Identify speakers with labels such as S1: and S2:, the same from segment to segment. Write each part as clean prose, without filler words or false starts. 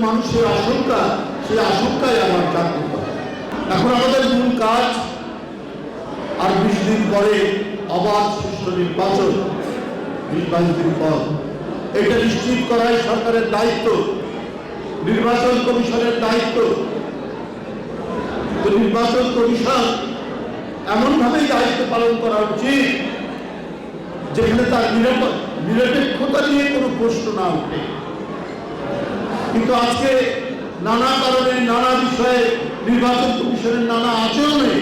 S1: মানুষের আশঙ্কা, সেই আশঙ্কায় আমার জাগ্রত। এখন আমাদের মূল কাজ, আর 20 দিন পরে অবাধ সুষ্ঠু নির্বাচন, 20-22 দিন পর এটা নিশ্চিত করাই সরকারের দায়িত্ব, নির্বাচন কমিশনের দায়িত্ব। তো নির্বাচন কমিশন এমনভাবেই দায়িত্ব পালন করা উচিত যেখানে তার নিরপেক্ষতা নিয়ে কোনো প্রশ্ন না উঠে। কিন্তু আজকে নানা কারণে, নানা বিষয়ে, নির্বাচন কমিশনের নানা আচরণে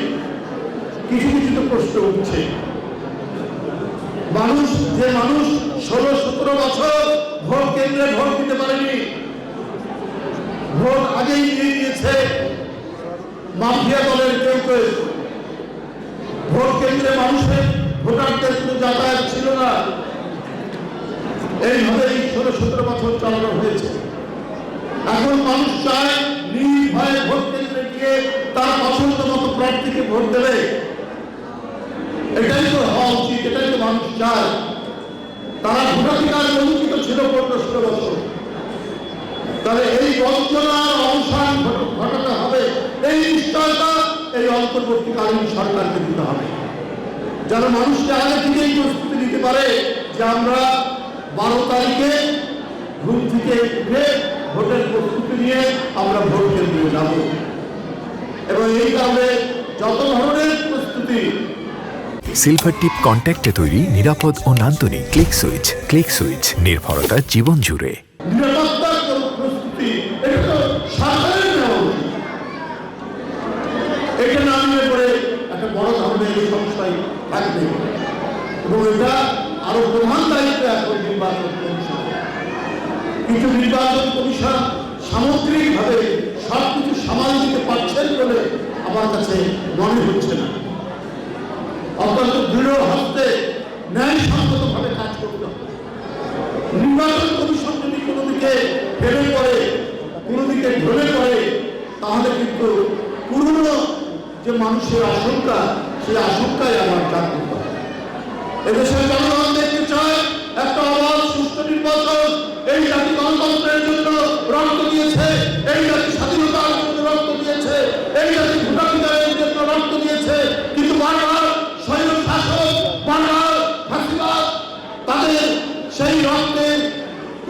S1: কিছু কিছু তো প্রশ্ন উঠছে। মানুষ 16-17 বছর ভোট কেন্দ্রে ভোট দিতে পারেনি, ভোট আগেই দিয়ে দিয়েছে মাফিয়া দলের কেউ কেউ। ভোট কেন্দ্রে মানুষের, ভোটারদের কোনো যাতায়াত ছিল না। এইভাবেই 16-17 বছর চালানো হয়েছে। এখন মানুষ চায় নির্ভয়ে ভোট কেন্দ্রে গিয়ে তার পছন্দ মতো প্রার্থীকে ভোট দেবে। এটাই তো হওয়া উচিত, এটাই তো মানুষ চায়। তারা ভোটাধিকার বঞ্চিত ছিল 15-16 বছর। তাহলে এই বঞ্চনার অবসান ঘটাতে হবে, এই নিশ্চয়তা এই অন্তর্বর্তীকালীন সরকারকে দিতে হবে, যেন মানুষকে আগে থেকেই প্রস্তুতি নিতে পারে যে আমরা 12 তারিখে ঘুম থেকে উঠে ভোটের প্রস্তুতি নিয়ে আমরা ভোট কেন্দ্রে যাব। এবং এই কারণে যত ধরনের প্রস্তুতি,
S2: সিলভার টিপ কন্ট্যাক্টে তৈরি নিরাপদ ও নান্দনিক ক্লিক সুইচ নির্ভরতা জীবন জুড়ে।
S1: নিরাপত্তার প্রস্তুতি এটা তো সাধারণ নেওয়া উচিত। এটা না নিয়ে পরে একটা বড় ধরনের সমস্যায় থাকবে। এবং এটা আরো প্রধান দায়িত্ব এখন নির্বাচন কমিশন। কিন্তু নির্বাচন কমিশন সামগ্রিকভাবে সবকিছু সামাল দিতে পারছেন বলে আমার কাছে মনে হচ্ছে না। অত্যন্ত দৃঢ় হস্তে ন্যায়সঙ্গত ভাবে কাজ করতে হবে। নির্বাচন কমিশন যদি কোনো দিকে ফেলে পড়ে, কোনো দিকে ঢলে পড়ে, তাহলে কিন্তু পুরনো যে মানুষের আশঙ্কা, সেই আশঙ্কায় আমার জাগ্রত। এদেশের জনগণ দেখতে চায় একটা অবাধ সুষ্ঠু নির্বাচন। এই জাতি গণতন্ত্রের জন্য রক্ত দিয়েছে, এই জাতি স্বাধীনতার জন্য রক্ত দিয়েছে, এই জাতি ভোটাধিকারের জন্য রক্ত দিয়েছে। কিন্তু বারবার স্বৈর শাসক, বারবার ফাঁসিবাদ তাদের সেই রক্তের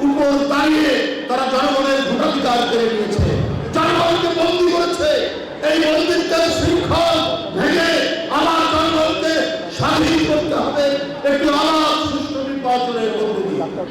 S1: উপর দাঁড়িয়ে তারা জনগণের ভোটাধিকার কেড়ে নিয়েছে, জনগণকে বন্দী করেছে। এই বন্দিত্বের শৃঙ্খল ভেঙে